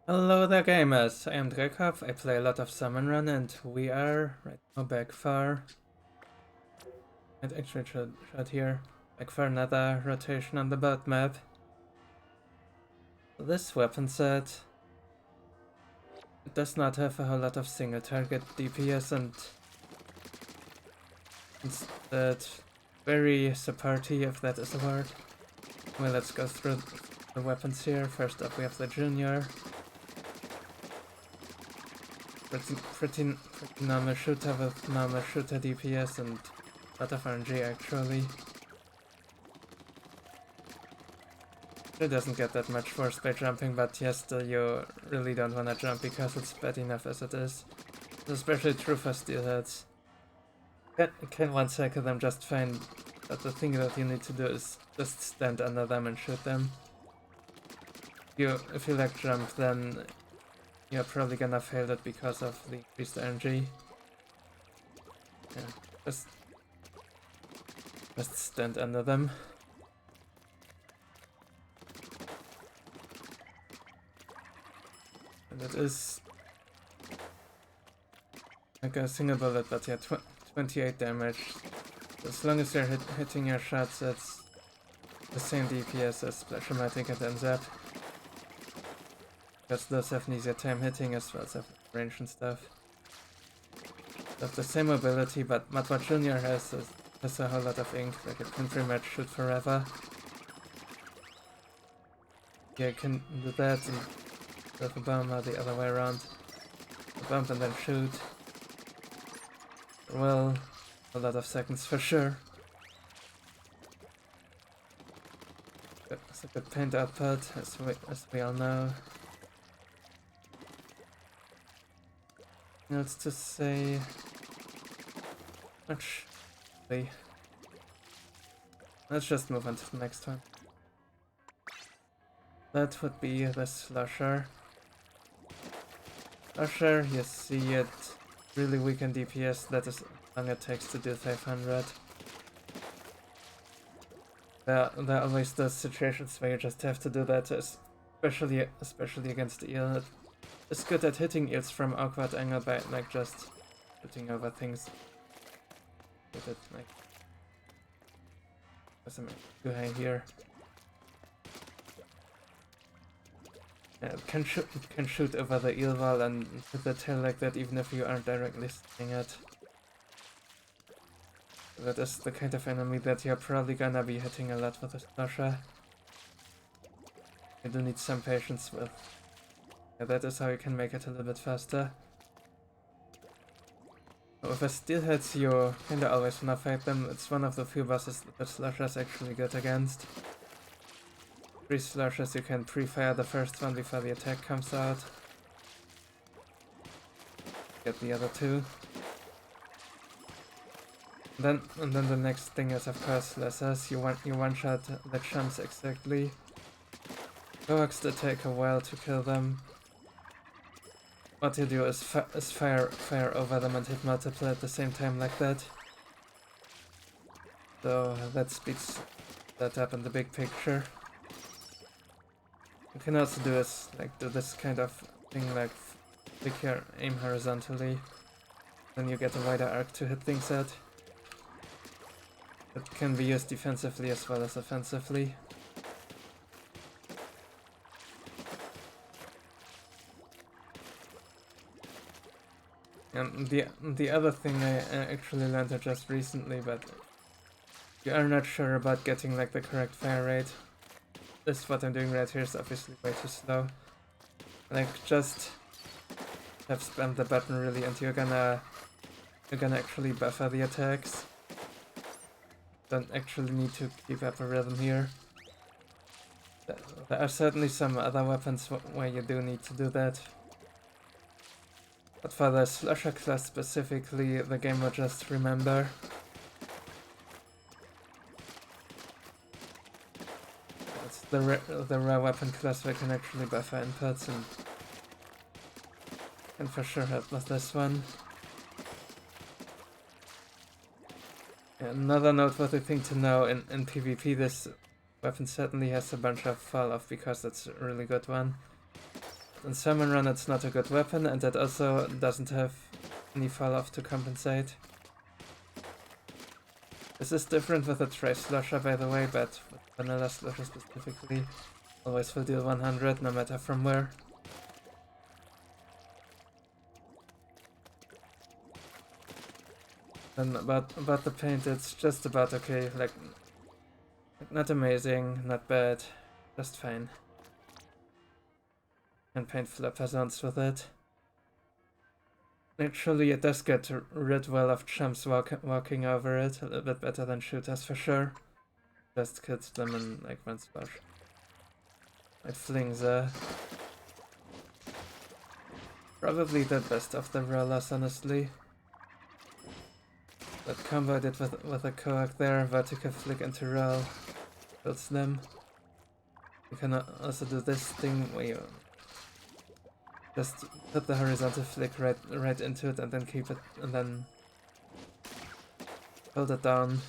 Hello there gamers, I am Drekov, I play a lot of Salmon Run and we are right now back for... I'd actually should here, back for another rotation on the boat map. This weapon set it does not have a whole lot of single target DPS and instead very supporty, if that is a word. Well, let's go through the weapons here. First up we have the Junior. Pretty normal shooter with normal shooter DPS and a lot of RNG actually. It doesn't get that much worse by jumping, but yes, still you really don't wanna jump because it's bad enough as it is. It's especially true for steelheads. Can one cycle them just fine, but the thing that you need to do is just stand under them and shoot them. If you like jump, then you're probably gonna fail it because of the increased RNG. Yeah, just stand under them. And it is like a single bullet, but yeah, 28 damage. As long as you're hitting your shots, it's the same DPS as Splatoon and NZAP. Because those have an easier time hitting as well as have range and stuff. They have the same mobility, but Mudmouth Junior has a whole lot of ink, like it can pretty much shoot forever. Yeah, it can do that and with a bomb or the other way around. A bump and then shoot. Well, a lot of seconds for sure. It's a good paint output, as we all know. Now let's just say actually let's just move on to the next one. That would be the Slusher. Slusher, you see it really weak in DPS, that is how long it takes to do 500. There are always those situations where you just have to do that, especially against eel. It's good at hitting eels from awkward angle by like just shooting over things. Get it like doesn't make it too high here. Yeah, it can shoot over the eel wall and hit the tail like that even if you aren't directly hitting it. That is the kind of enemy that you're probably gonna be hitting a lot with a Slusher. You do need some patience with. Yeah, that is how you can make it a little bit faster. With the steelheads, you kinda always wanna fight them. It's one of the few bosses that the Slushers actually good against. 3 Slushers, you can pre-fire the first one before the attack comes out. Get the other 2. And then the next thing is of course lessers. You one-shot the chumps exactly. Coax that take a while to kill them. What you do is fire over them and hit multiple at the same time like that. So that speeds that up in the big picture. You can also do this kind of thing like flick your aim horizontally. Then you get a wider arc to hit things at. It can be used defensively as well as offensively. And the other thing I actually learned just recently, but you are not sure about getting like the correct fire rate. This what I'm doing right here is obviously way too slow. Like just have spammed the button really, and you're gonna actually buffer the attacks. Don't actually need to keep up a rhythm here. There are certainly some other weapons where you do need to do that. But for the Slusher class specifically, the game will just remember. It's the rare weapon class where you can actually buffer inputs and can for sure help with this one. Another noteworthy thing to know in PvP, this weapon certainly has a bunch of fall off because it's a really good one. In Salmon Run it's not a good weapon, and it also doesn't have any fall off to compensate. This is different with the Tray Slosher, by the way, but with Vanilla Slosher specifically, always will deal 100 no matter from where. And about the paint, it's just about okay, like not amazing, not bad, just fine. Can paint flopper zones with it. Actually, it does get rid well of chumps walking over it, a little bit better than shooters for sure. Just kills them in like one splash. It flings probably the best of the rollers, honestly. That combo I did with a Coag there, vertical flick into roll, kills them. You can also do this thing where you just put the horizontal flick right into it and then keep it, and then hold it down.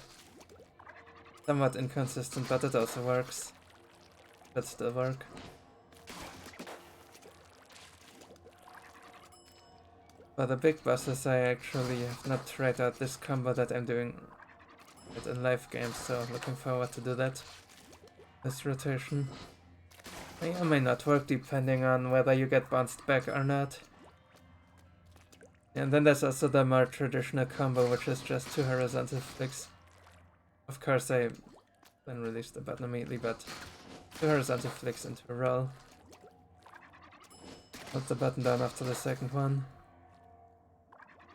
Somewhat inconsistent, but it also works. That still work. For the big bosses, I actually have not tried out this combo that I'm doing it in live games, so looking forward to do that. This rotation may or may not work depending on whether you get bounced back or not. And then there's also the more traditional combo, which is just 2 horizontal flicks. Of course, I then release the button immediately, but 2 horizontal flicks into a roll. Put the button down after the second one.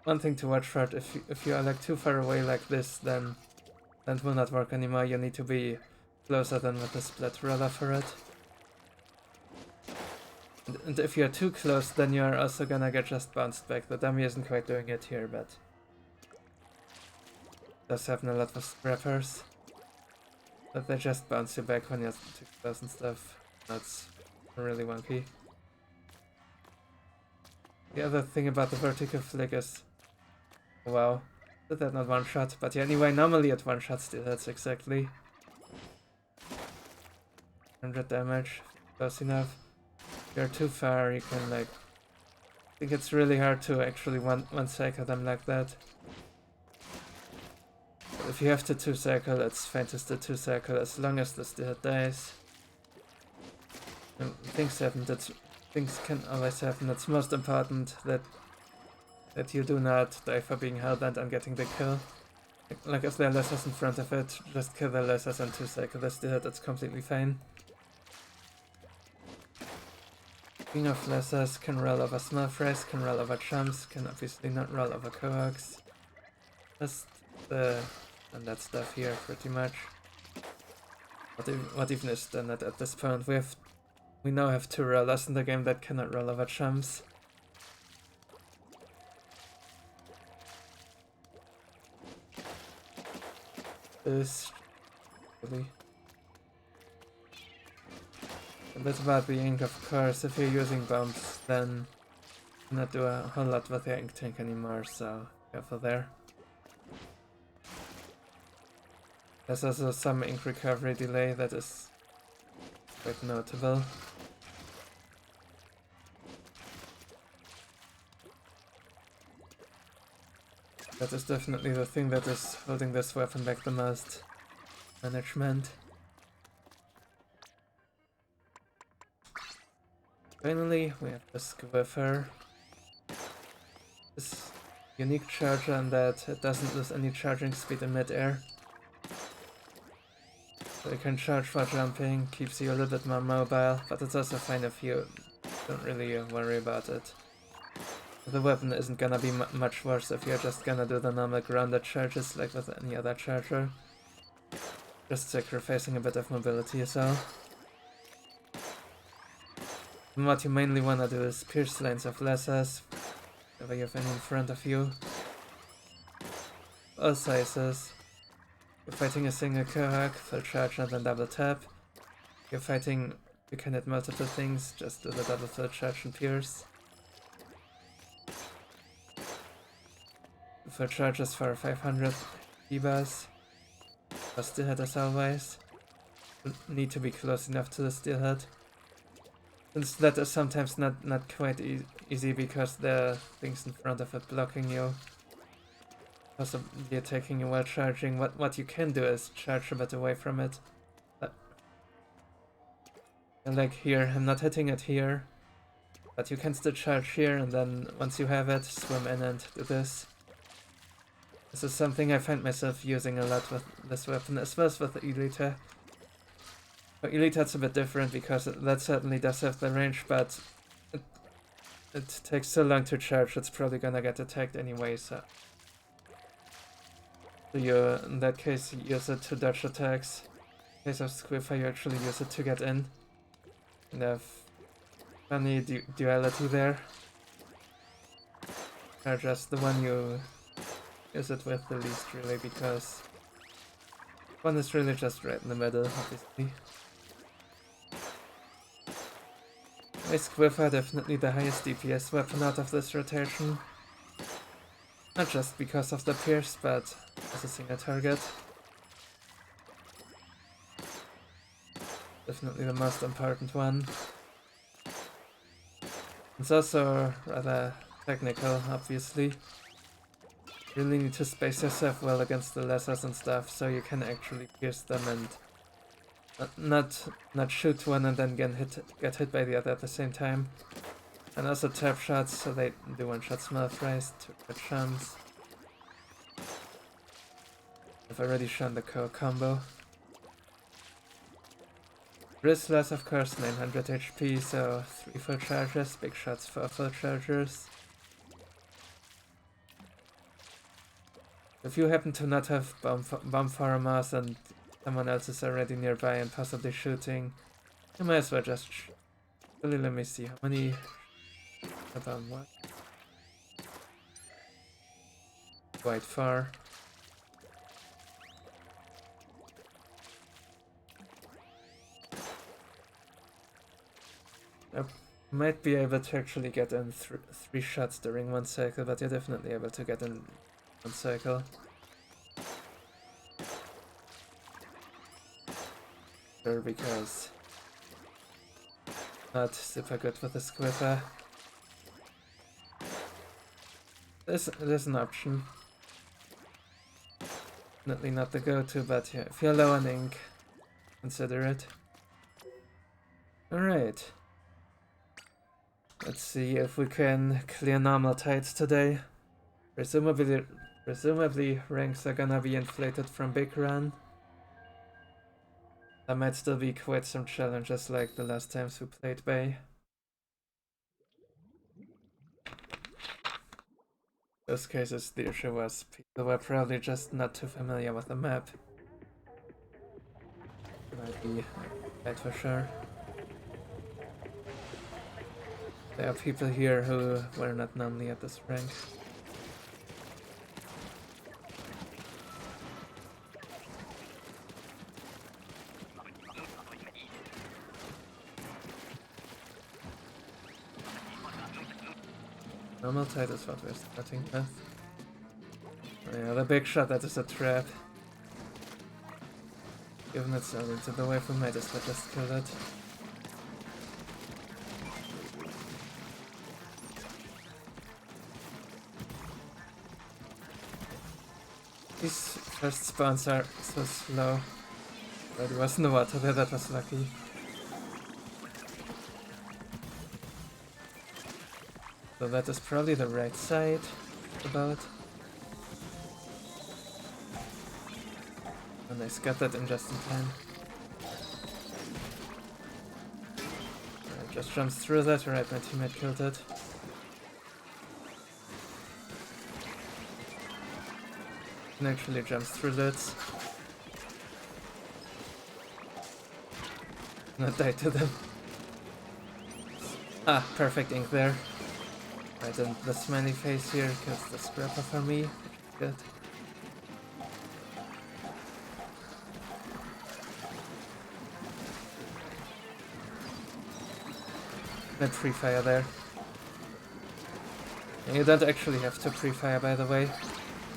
One thing to watch for it, if you are like too far away like this, then that will not work anymore. You need to be closer than with the split roller for it. And if you're too close, then you're also gonna get just bounced back. The dummy isn't quite doing it here, but does happen a lot with scrappers. But they just bounce you back when you're too close and stuff. That's really wonky. The other thing about the vertical flick is, wow, did that not one shot? But yeah, anyway, normally at one shot still hits exactly 100 damage, close enough. If you're too far, you can like, I think it's really hard to actually one cycle them like that. But if you have to 2 cycle, it's fine to still 2 cycle as long as the still dies. And things happen, things can always happen. It's most important that you do not die for being hellbent and getting the kill. Like if there are lessers in front of it, just kill the lessers and 2 cycle the still hit, it's completely fine. King of lessers can roll over small frays, can roll over chumps, can obviously not roll over coax. Just and that stuff here pretty much. What even is standard at this point? We now have 2 rollers in the game that cannot roll over chumps. This really a bit about the ink, of course. If you're using bombs, then you cannot do a whole lot with your ink tank anymore, so careful there. There's also some ink recovery delay that is quite notable. That is definitely the thing that is holding this weapon back the most. Management. Finally, we have the Squiffer. This unique charger in that it doesn't lose any charging speed in mid-air. So you can charge for jumping, keeps you a little bit more mobile, but it's also fine if you don't really worry about it. The weapon isn't gonna be much worse if you're just gonna do the normal grounded charges like with any other charger. Just sacrificing a bit of mobility as well. And what you mainly wanna do is pierce lanes of lessers, whenever you have any in front of you. All sizes. You're fighting a single Kohak, full charge and then double tap. You're fighting, you can hit multiple things, just do the double full charge and pierce. Full charges for 500 E-bars. For steelhead as always. Need to be close enough to the steelhead. Since that is sometimes not quite easy because there are things in front of it blocking you, possibly attacking you while charging. What you can do is charge a bit away from it. And like here, I'm not hitting it here, but you can still charge here, and then once you have it, swim in and do this. This is something I find myself using a lot with this weapon, as well as with the Elita. For Elita it's a bit different because that certainly does have the range, but it takes so long to charge, it's probably gonna get attacked anyway, so you, in that case, use it to dodge attacks. In case of Squiffer, you actually use it to get in. And have funny duality there. Or just the one you use it with the least, really, because one is really just right in the middle, obviously. My Squiffer, definitely the highest DPS weapon out of this rotation. Not just because of the pierce, but as a single target. Definitely the most important one. It's also rather technical, obviously. You really need to space yourself well against the lessers and stuff, so you can actually pierce them and not shoot one and then get hit by the other at the same time. And also tap shots, so they do one-shot smell fries to good chance. I've already shown the combo. Bristlers, of course, 900 HP, so 3 full charges, big shots for full chargers. If you happen to not have bomb farmers and someone else is already nearby and possibly shooting, you might as well just really, let me see how many. About what? Quite far. I might be able to actually get in 3 shots during one cycle, but you're definitely able to get in one cycle. Sure, because not super good with the Squiffer. There's an option. Definitely not the go-to, but yeah, if you're low on ink, consider it. Alright. Let's see if we can clear normal tides today. Presumably ranks are gonna be inflated from Big Run. There might still be quite some challenges like the last times we played Bay. Those cases, the issue was people were probably just not too familiar with the map. Might be that for sure. There are people here who were not normally at this rank. Normal tide is what we're starting with. Oh yeah, the big shot, that is a trap. Given it's only to the way we might as well just kill it. These first spawns are so slow. But there was no water there, that was lucky. So that is probably the right side about. And I got that in just in time. I just jumped through that, right, my teammate killed it. And actually jumps through that. Not die to them. Ah, perfect ink there. Right, and the smiley face here kills the scrapper for me. Good. Good pre-fire there. And you don't actually have to pre-fire, by the way.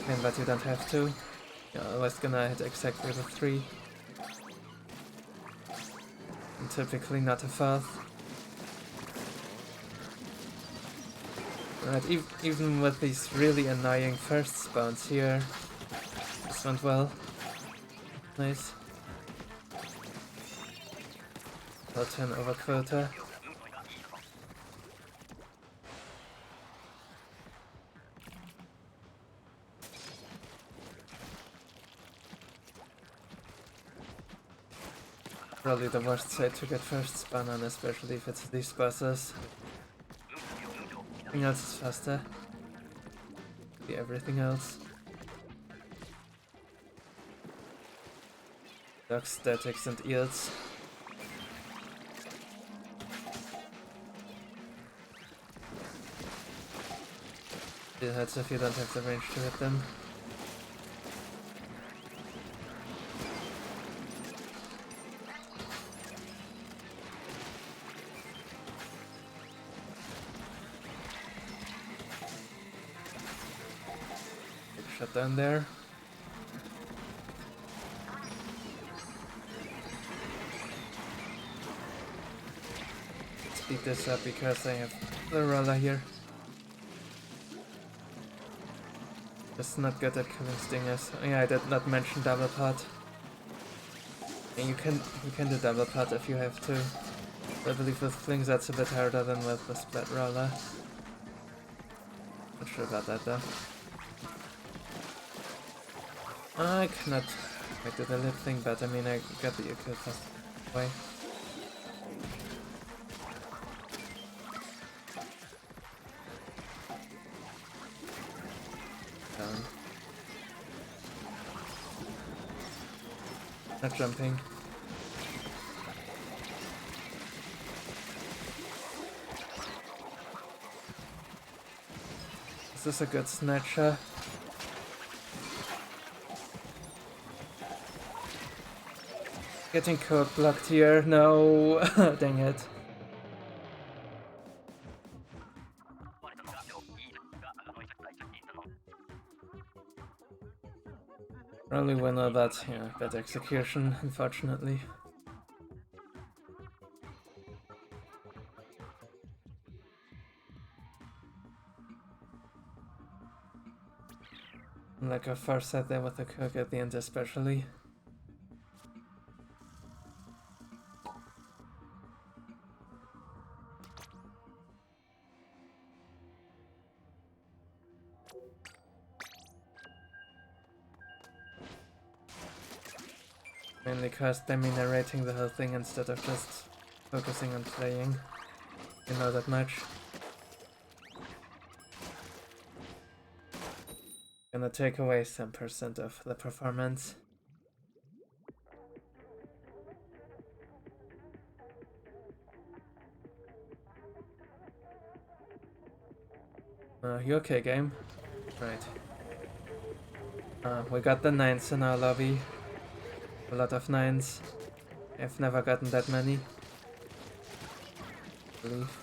Okay, but you don't have to. You're always gonna hit exactly the 3. And typically not a fourth. Right, even with these really annoying first spawns here, this went well. Nice. I'll turn over quota. Probably the worst side to get first spawn on, especially if it's these bosses. Everything else is faster. Everything else. Ducks, statics, and eels. It hurts if you don't have the range to hit them. Big shot down there. Speed this up because I have the roller here. Just not good at killing stingers. Oh, yeah, I did not mention double pot. And you can do double pot if you have to. I believe with flings that's a bit harder than with the splat roller. Not sure about that though. I cannot do the lip thing, but I mean I got the kill fast away. Not jumping. Is this a good snatcher? Getting code blocked here. No. Dang it. Only winner, but yeah, bad execution, unfortunately. Like a far side there with the cook at the end especially. Mainly because they're narrating the whole thing instead of just focusing on playing. You know that much. Gonna take away some percent of the performance. You okay, game? Right. We got the 9s in our lobby. A lot of 9s. I've never gotten that many. I believe.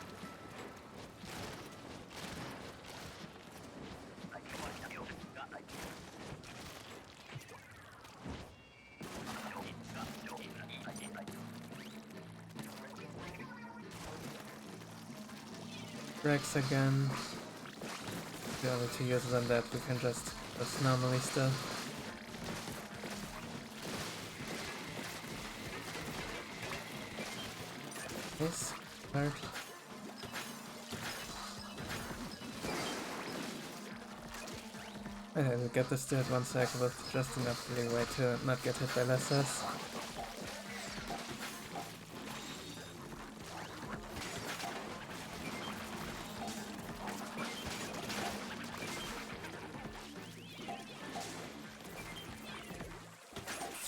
Rex again. The only two uses on that we can just normally still. Nice. Hard. I will get this to hit one sec with just enough leeway to not get hit by lessers.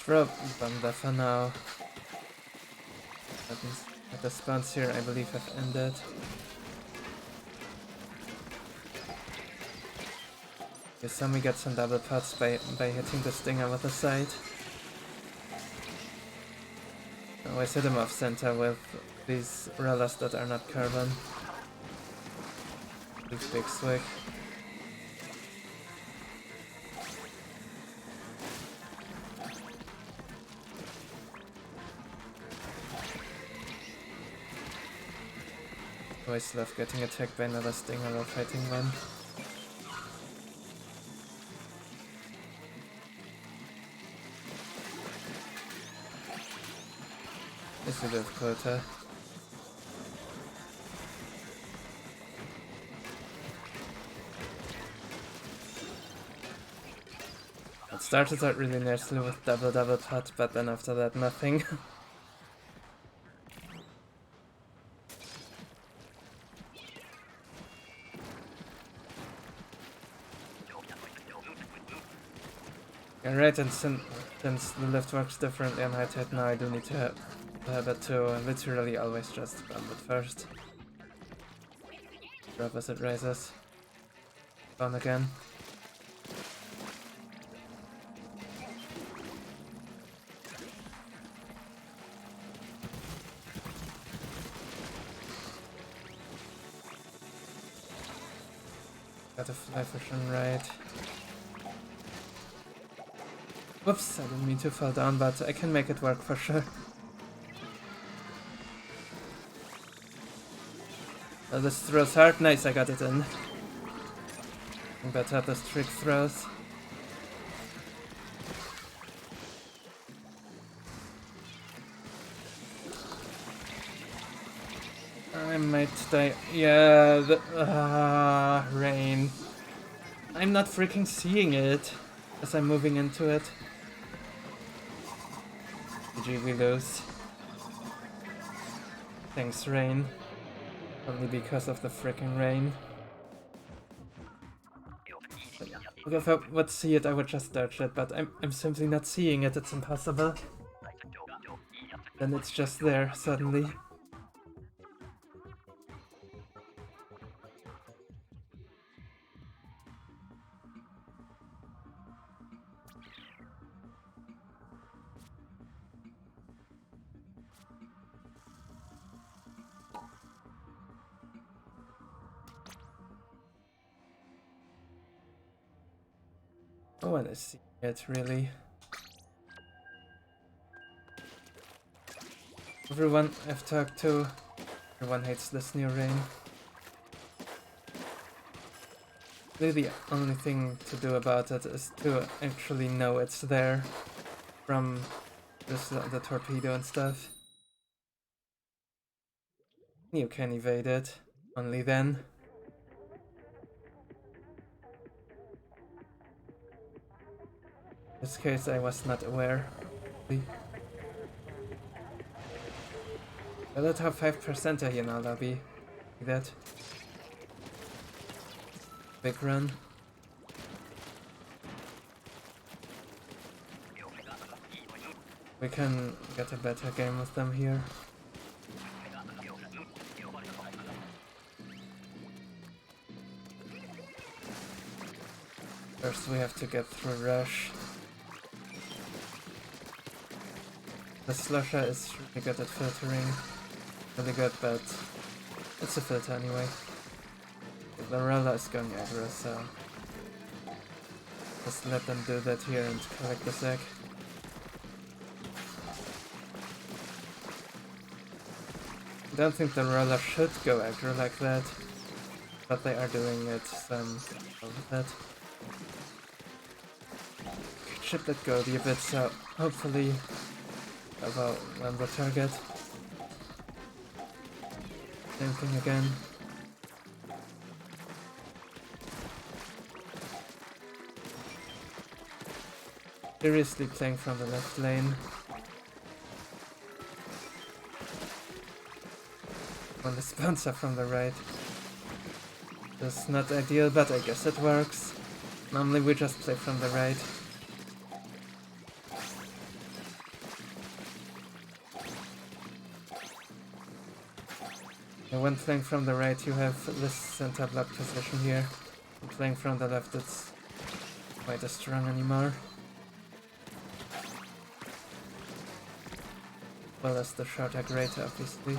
Throw Bunda for now. At the spawns here I believe have ended. You saw me get some double pots by hitting the stinger with the side. Always hit him off center with these rollers that are not carbon. Big swig. Always love getting attacked by another stinger or fighting one. It's a bit of quota. It started out really nicely with double pot, but then after that nothing. Yeah, right, and since the lift works differently on high tide now, I do need to have it to literally always just bump it first. Drop as it rises. Down again. Got a fly version right. Whoops, I didn't mean to fall down, but I can make it work for sure. Oh, this throws hard. Nice, I got it in. Better this trick throws. I might die. Yeah, the rain. I'm not freaking seeing it as I'm moving into it. GG, we lose. Thanks, rain. Only because of the freaking rain. If I would see it, I would just dodge it, but I'm simply not seeing it. It's impossible. Then it's just there suddenly. I want to see it, really. Everyone I've talked to, everyone hates this new rain. Really, the only thing to do about it is to actually know it's there from just the torpedo and stuff. You can evade it, only then. In this case, I was not aware. I let have 5% here now, lobby. Like that. Big run. We can get a better game with them here. First we have to get through Rush. The Slusher is really good at filtering. Really good, but it's a filter anyway. The roller is going aggro, so just let them do that here and collect the sack. I don't think the roller should go aggro like that, but they are doing it of that. Should let go a bit, so hopefully about one the target. Same thing again. Seriously playing from the left lane. When the spawns are from the right. That's not ideal, but I guess it works. Normally we just play from the right. And when playing from the right, you have this center block position here. And playing from the left, it's quite as strong anymore. Well as the short aggregator, obviously.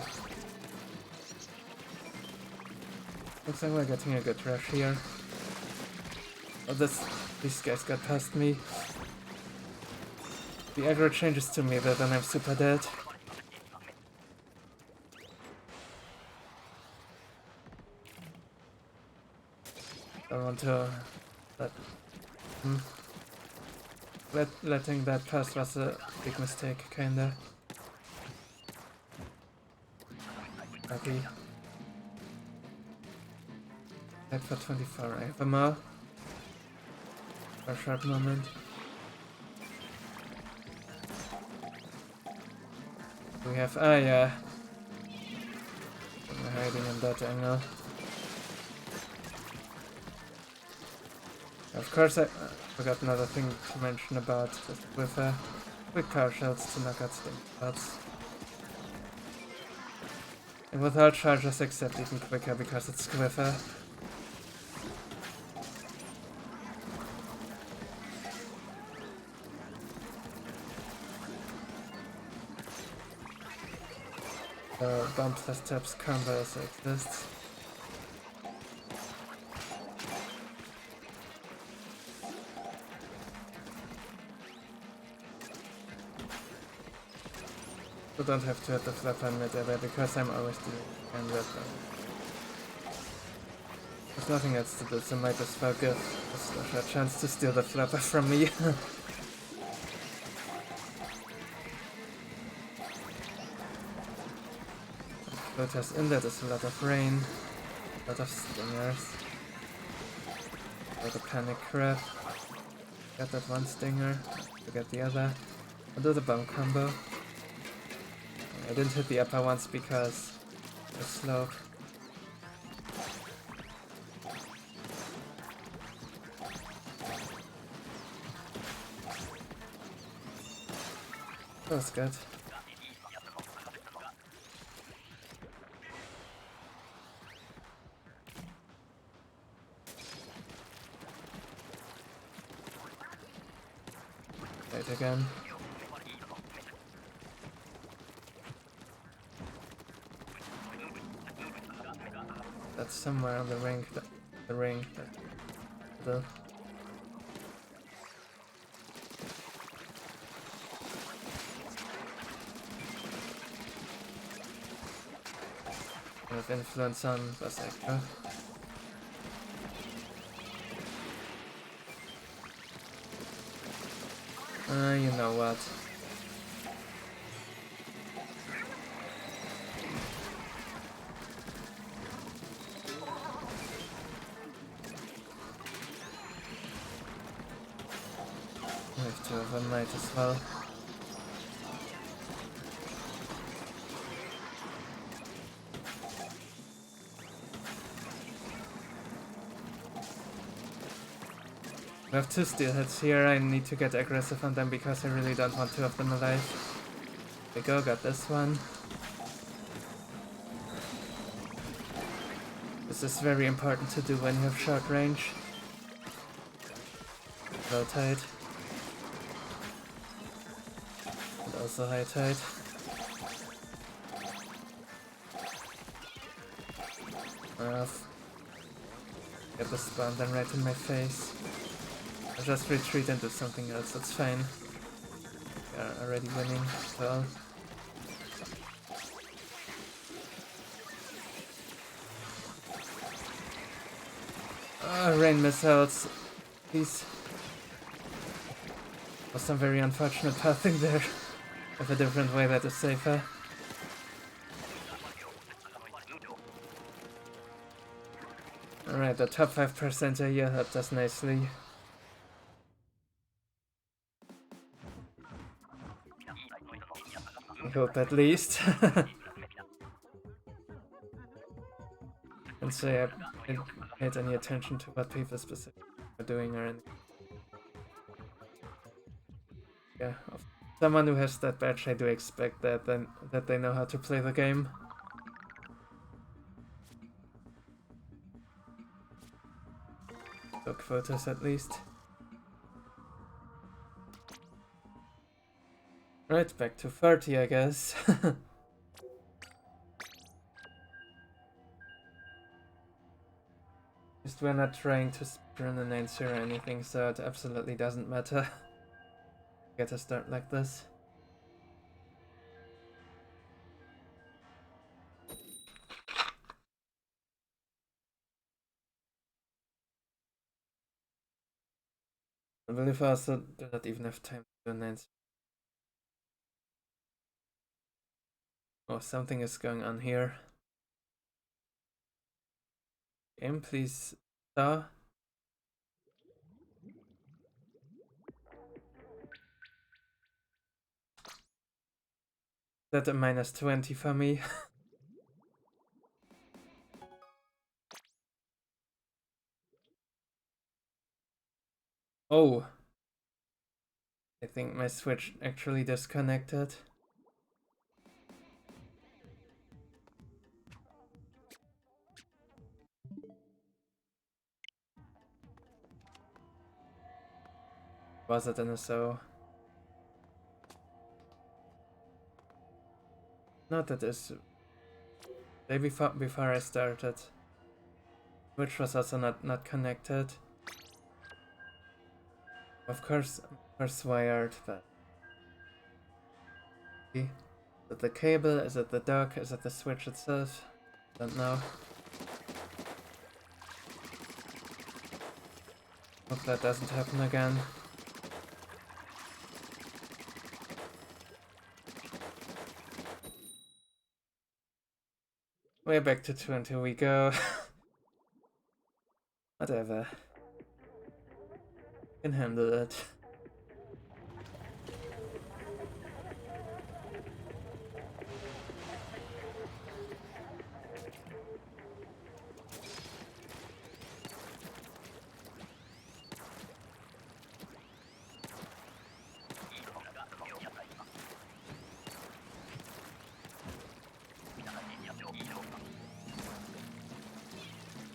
Looks like we're getting a good rush here. Oh, these guys got past me. The aggro changes to me, though, then I'm super dead. Don't want to let letting that pass was a big mistake, kinda. Happy. Head for 24. I have a more. For a sharp moment. We have yeah. I'm hiding in that angle. Of course, I forgot another thing to mention about this with quick power shells to knock out sting shots. And without charges, except even quicker because it's Squiffer. Bump plus taps combo also exists. You don't have to hit the flapper in mid-air because I'm always doing that. There's nothing else to do, so might as well give the Slasher a chance to steal the flapper from me. Floaters in there, there's a lot of rain, a lot of stingers. Got a panic crab. Got that one stinger, forget the other. I'll do the bomb combo. I didn't hit the upper ones because the slope. That was good. Right again. That's somewhere on the ring. The ring. The have influence on Berserker. You know what? I have two of them, might as well. I have two steelheads here, I need to get aggressive on them because I really don't want two of them alive. There we go, got this one. This is very important to do when you have short range. Low tide. And also high tide. Get the spawn then right in my face. I'll just retreat and do something else, that's fine. We are already winning, well. Rain missiles, please. Was some very unfortunate pathing there. Have a different way that is safer. Alright, the top 5% here helped us nicely. I hope at least. And so I didn't pay any attention to what people specifically are doing or anything. Yeah, of someone who has that badge, I do expect that that they know how to play the game. Took photos at least. Right, back to 30, I guess. Just we're not trying to sprint an answer or anything, so it absolutely doesn't matter. Get a start like this. I believe I also do not even have time to do an answer. Oh, something is going on here. Game, please. Star. That's a -20 for me. Oh. I think my Switch actually disconnected. Was it in a so? Not that is. Day before I started. Switch was also not connected. Of course wired, but is it the cable? Is it the dock? Is it the Switch itself? Don't know. Hope that doesn't happen again. Way back to 20 we go. Whatever. Can handle it.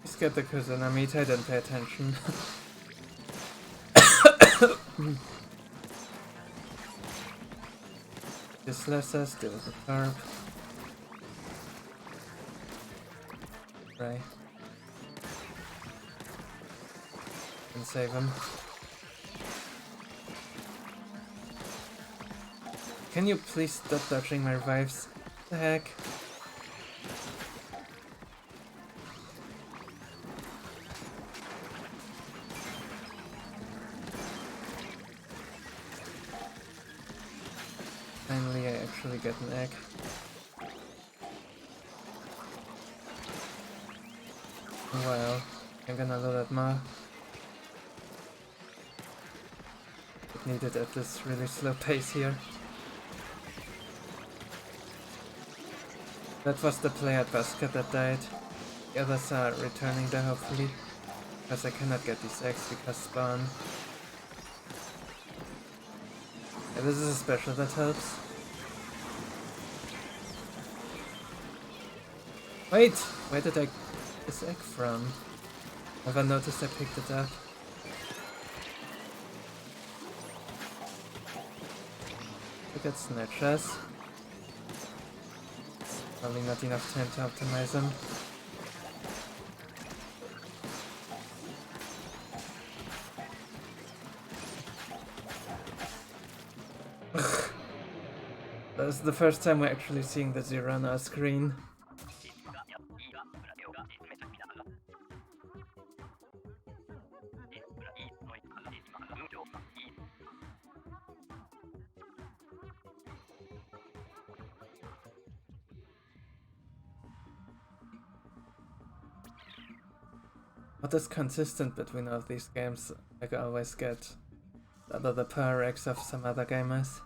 Just get the Cohozuna meat, I didn't pay attention. This lets us deal with the carp. Right. And save him. Can you please stop dodging my revives? What the heck? Finally, I actually get an egg. Well, I'm gonna load it more. It needed at this really slow pace here. That was the player basket that died. The others are returning there hopefully. Because I cannot get these eggs because spawn. Yeah, this is a special that helps. Wait! Where did I get this egg from? Never noticed I picked it up. Look at snatchers. Probably not enough time to optimize them. That's the first time we're actually seeing the zero on our screen. What is consistent between all these games? Like I always get the power X of some other gamers.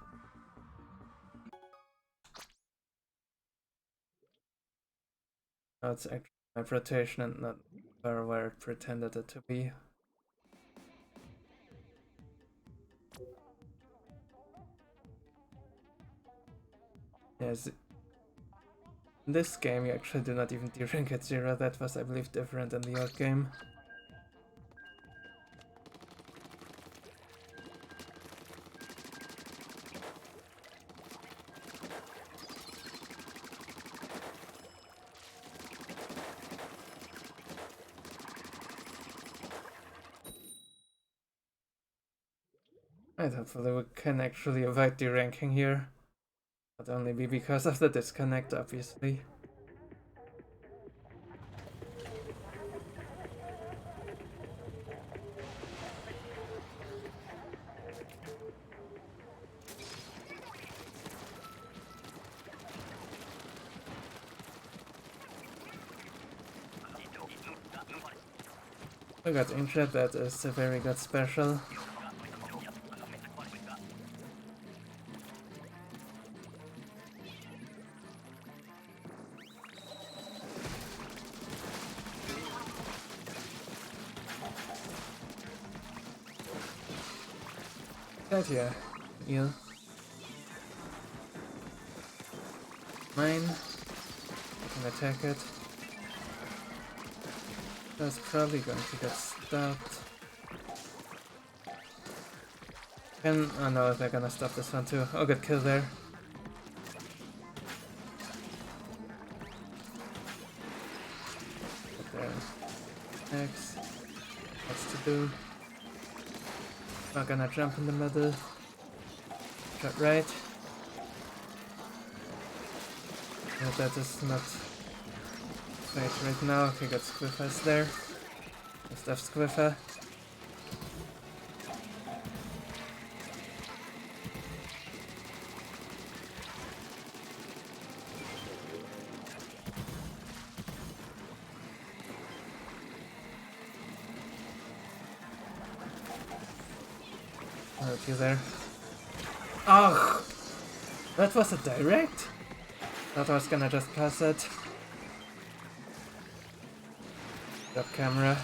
No, it's actually my rotation and not where it pretended it to be. Yes. In this game you actually do not even de-rank at 0, that was I believe different in the old game. Right, hopefully we can actually avoid de-ranking here. Not only be because of the disconnect, obviously. I got injured, that is a very good special. That yeah, eel. Mine. I can attack it. That's probably going to get stopped. Oh no, they're gonna stop this one too. Oh, good kill there. Get there. Next. What's to do? Not gonna jump in the middle. Shot right. Yeah, that is not right now. Okay, got Squiffers there. Just have Squiffer. Right, you there. Oh! That was a direct? Thought I was gonna just pass it. Drop camera.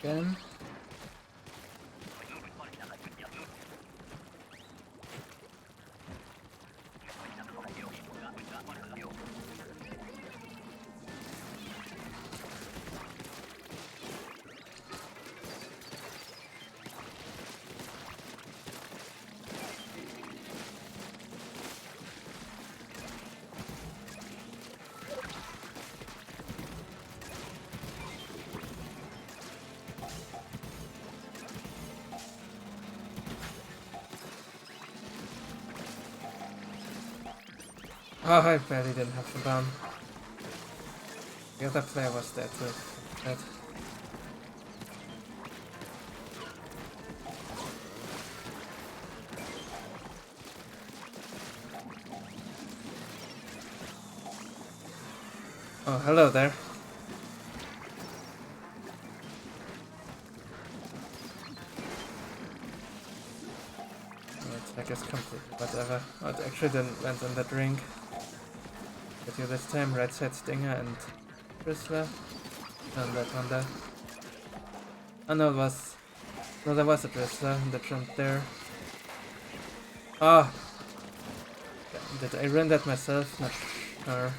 Again. Oh, I barely didn't have the bomb. The other player was dead too. Dead. Oh, hello there. Attack is complete. Whatever. Oh, it actually didn't land on that ring. Get you this time, right side Stinger and Bristler. And that one there. Oh no, there was a Bristler that jumped there. Oh! Did I run that myself? Not sure.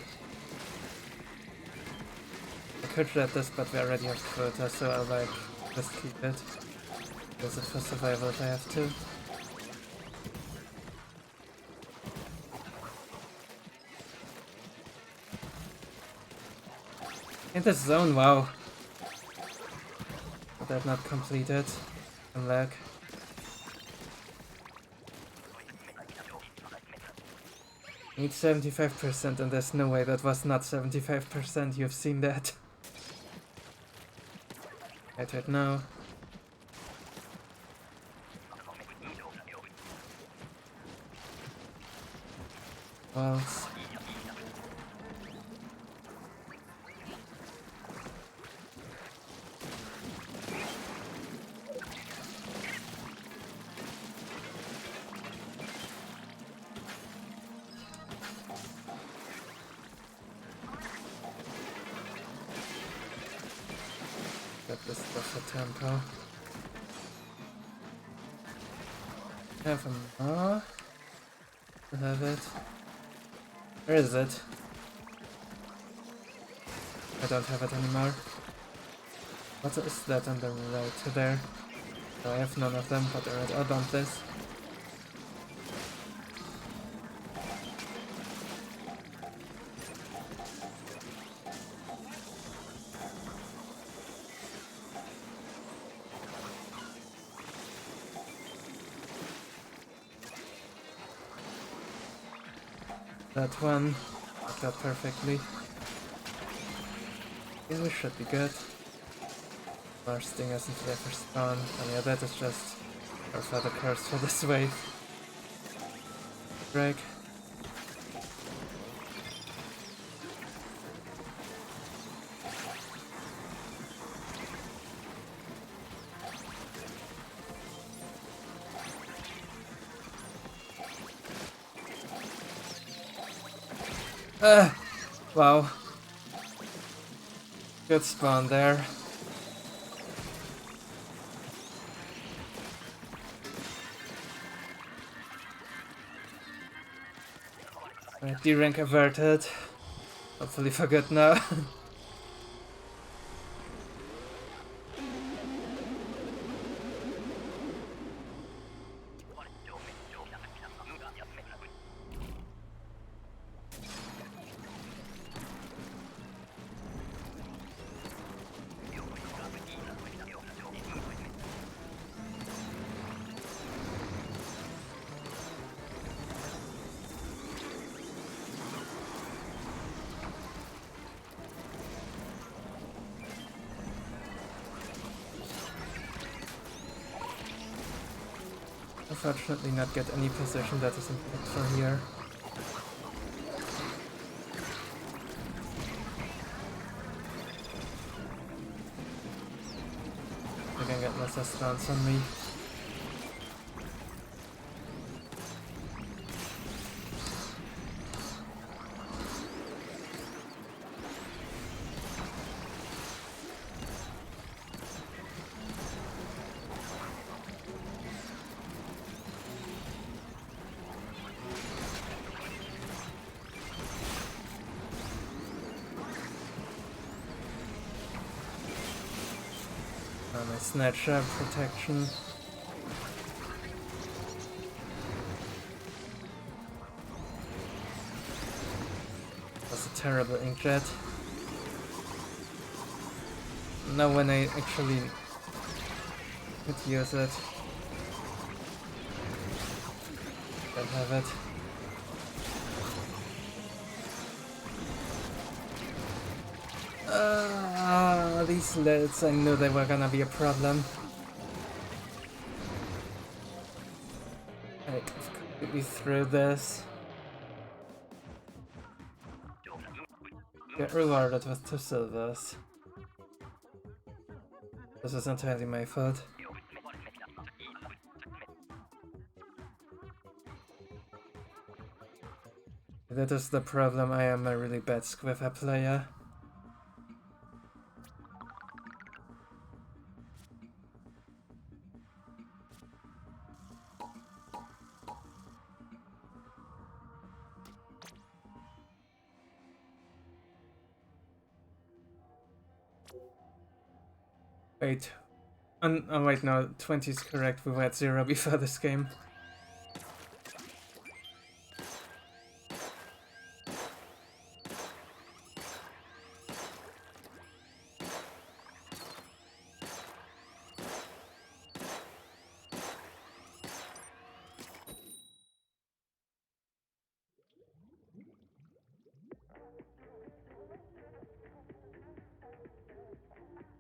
I could read this, but we already have quota, so I'll like just keep it. Use it for survival if I have to. In this zone, wow. But that not completed. And lag. Need 75% and there's no way that was not 75%, you've seen that. Right now. Well. Get this stuff for tempo. Have a more. I have it. Where is it? I don't have it anymore. What is that on the right there? No, I have none of them, but alright, I'll dump this. that one. Worked out perfectly. Yeah, we should be good. More stingers until they first spawn. And yeah, that is just our further curse for this wave. Break. Wow. Good spawn there. Right, D-rank averted. Hopefully for good now. Unfortunately not get any position that is impact from here. I can get less stance on me. My snatch protection. That's a terrible inkjet. Now when I actually could use it. Don't have it. These lids, I knew they were gonna be a problem. I've completely through this. Get rewarded with 2 silvers. This is entirely my fault. That is the problem, I am a really bad Squiffer player. Wait. Oh wait, no, 20 is correct, we were at 0 before this game.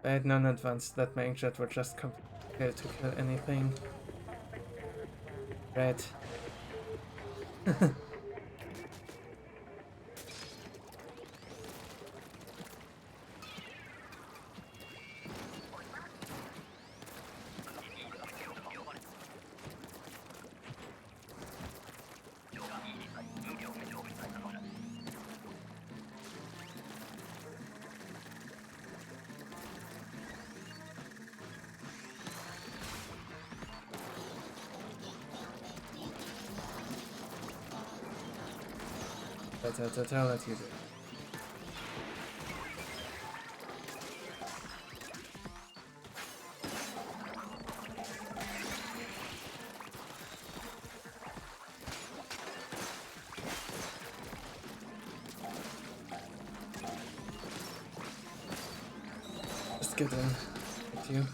I had known in advance that my inkjet would just come here to kill anything. Right. I'll let you do it. Just get in. Get you.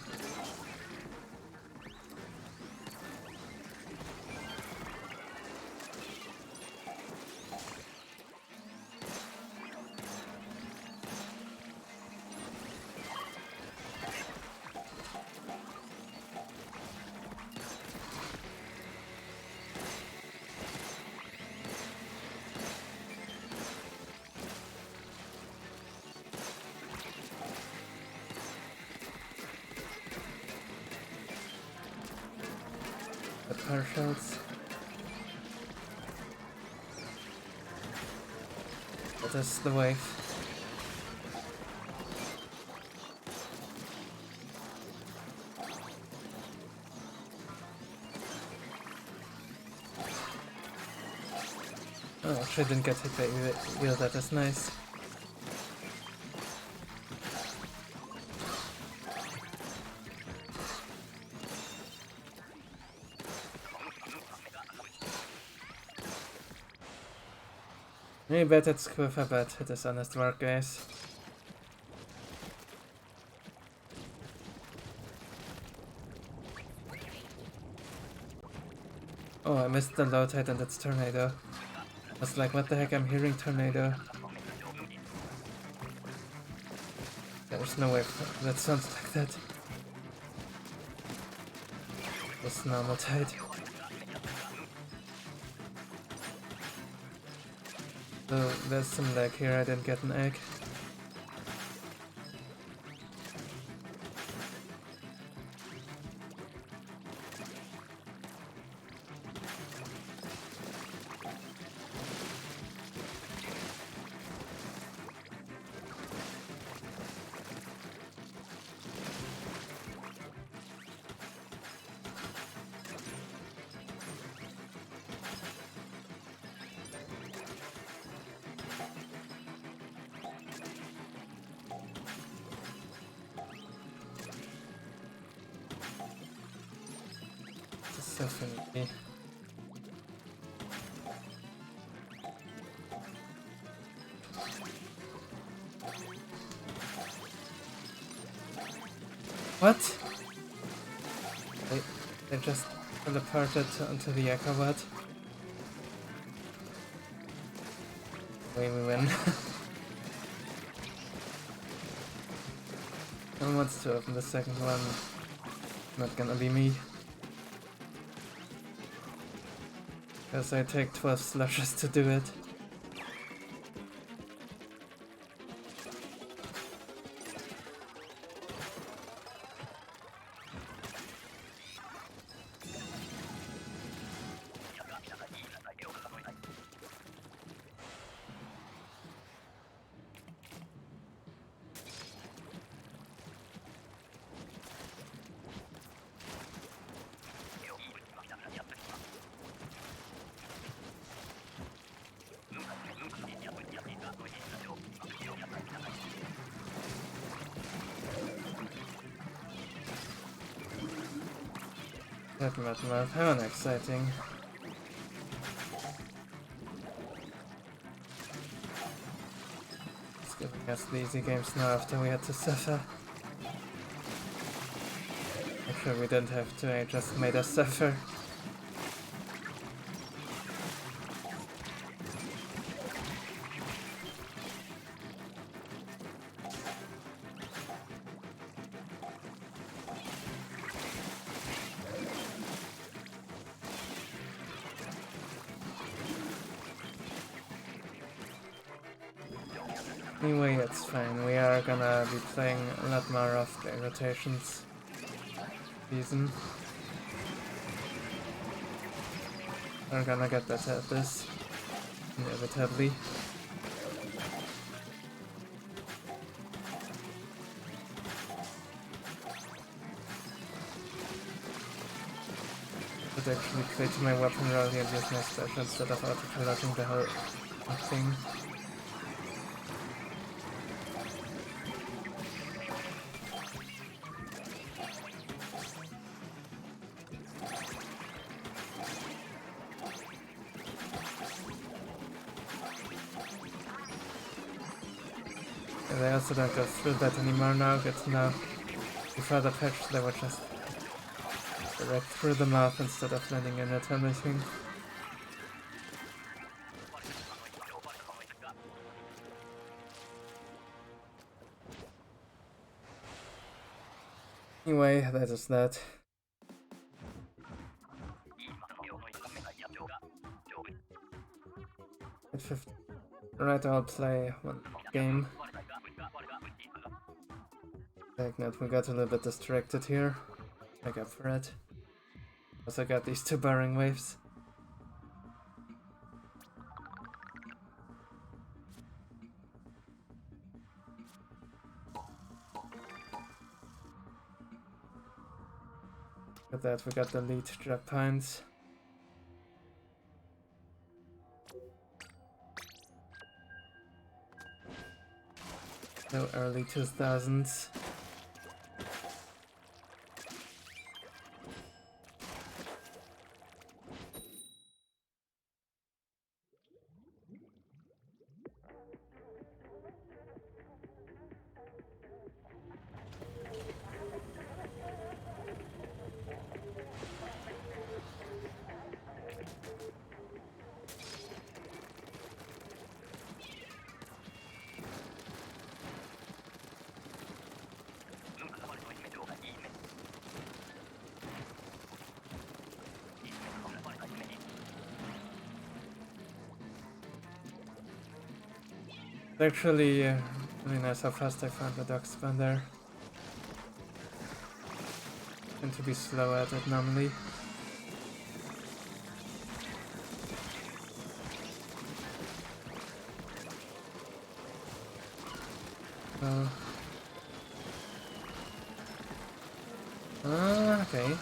The partials. That is the wave. Oh, actually didn't get hit by eel, that is nice. Maybe bad at Squifer, but it is honest work, guys. Oh, I missed the low tide and it's tornado. I was like, what the heck, I'm hearing tornado. There's no way that sounds like that. It's normal tide. So there's some lag here, I didn't get an egg. Definitely. What? They just teleported onto the Echo What? We win. No one wants to open the second one. Not gonna be me. Because I take 12 slashes to do it. That Mudmouth, how exciting. It's giving us the easy games now after we had to suffer. Actually, we didn't have to, I just made us suffer. Anyway, it's fine. We are gonna be playing a lot more of the rotations season. We're gonna get better at this, inevitably. But actually play to my weapon roll here and use my special instead of auto-piloting the whole thing. They also don't go through that anymore now, but now, before the patch, they were just direct through the mouth instead of landing in it and anything. Anyway, that is that. At 50. Right, I'll play one game. Take note, we got a little bit distracted here. Make up for it. Also got these two burrowing waves. With that, we got the lead drop points. So early 2000s. It's actually really nice how fast I found the dog spawn there. Tend to be slow at it normally. So... okay.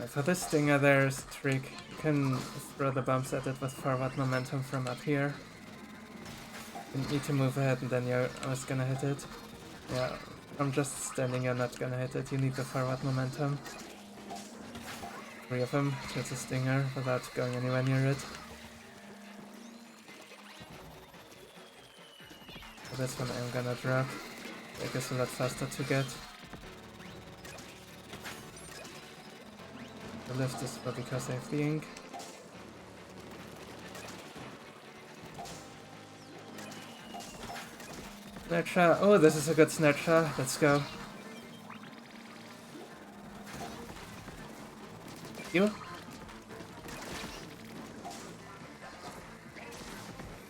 For this stinger there's a trick. You can throw the bombs at it with forward momentum from up here. You need to move ahead and then you're always gonna hit it. Yeah, from just standing you're not gonna hit it, you need the forward momentum. 3 of them towards a stinger without going anywhere near it. So this one I'm gonna drop. I guess a lot faster to get. The lift is for because I have the ink. Snatch shot. Oh, this is a good snatch shot. Let's go. You?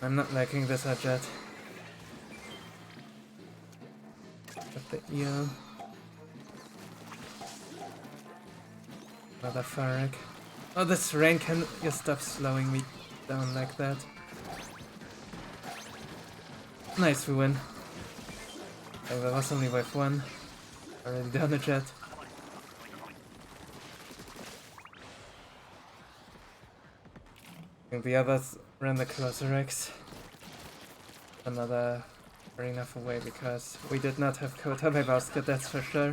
I'm not liking this edge yet. Got the eel. Another Farag. Oh, this rain can just stop slowing me down like that. Nice, we win. Okay, that was only wave 1. Already done it yet. I think the others ran the closer X. Another far enough away because we did not have Kotabe basket, that's for sure.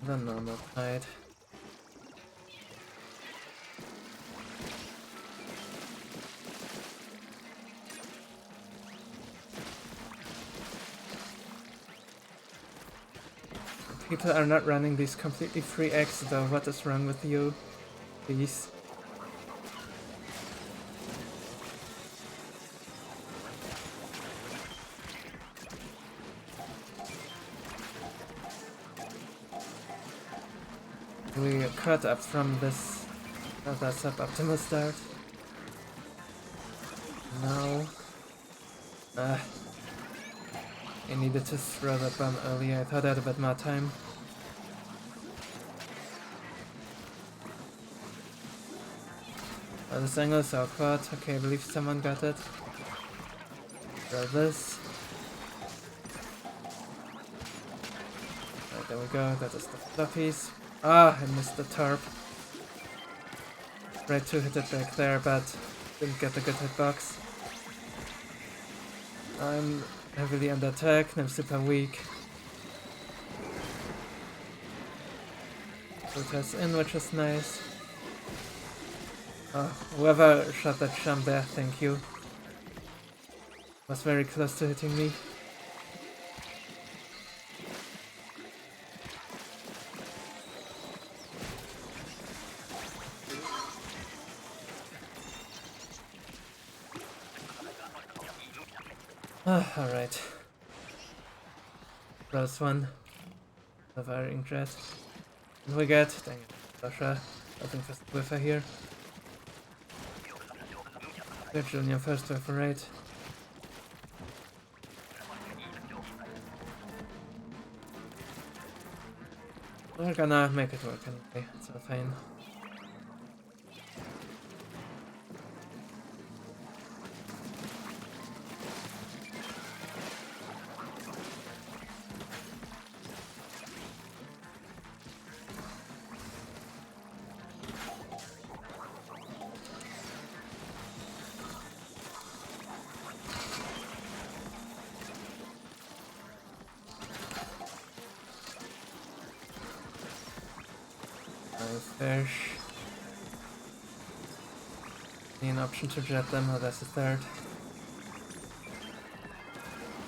The normal tide. People are not running these completely free eggs though, what is wrong with you? Please. We cut up from this other suboptimal start. No. I needed to throw the bomb earlier. I thought I had a bit more time. Oh, this angle is awkward. Okay, I believe someone got it. Throw this. Right, there we go. That is the fluffies. Ah, I missed the tarp. Tried to hit it back there, but didn't get a good hitbox. I'm heavily under attack, and I'm super weak. Rota's in, which is nice. Oh, whoever shot that jump there, thank you. Was very close to hitting me. Alright. Close one. The firing jet. And we get, dang it, Russia. Nothing for Swiffer here. Good Junior first to operate. We're gonna make it work anyway, it's all fine. Fish. Need an option to jet them, oh that's the third.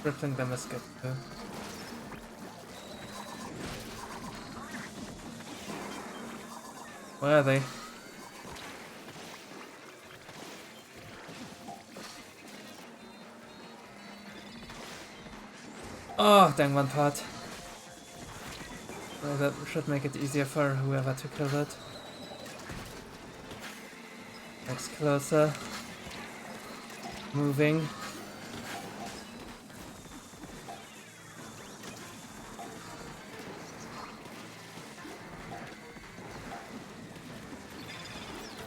Crippling them is good too. Where are they? Oh, dang, one pot. Well, that should make it easier for whoever to kill it. Next closer. Moving.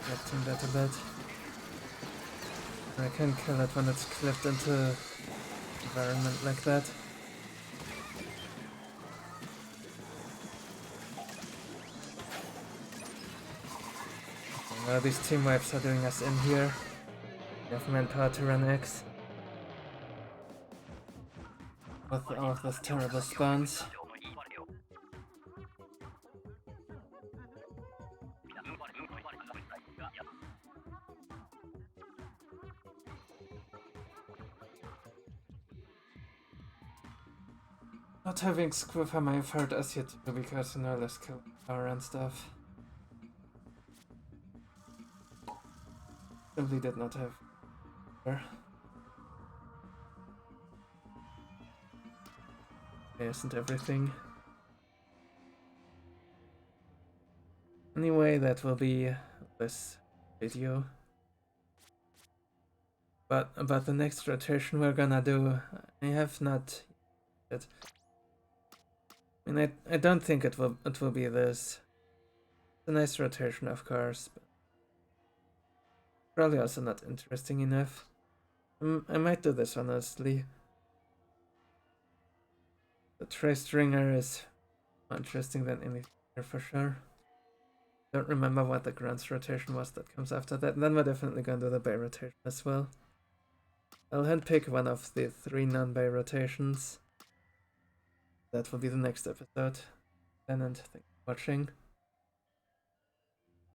Getting that a bit. I can kill it when it's clipped into environment like that. Well, these team wipes are doing us in here. We have manpower to run X. With all of those terrible spawns. Not having Squiffle may have hurt us yet too, because less kill power and stuff. Simply did not have her. Isn't everything. Anyway, that will be this video. But about the next rotation we're gonna do, I have not yet. I mean, I don't think it will be this. It's a nice rotation, of course, but probably also not interesting enough. I might do this one, honestly. The Trace Stringer is more interesting than anything here for sure. Don't remember what the Grunts rotation was that comes after that. And then we're definitely gonna do the Bay rotation as well. I'll handpick one of the 3 non-Bay rotations. That will be the next episode. And thanks for watching.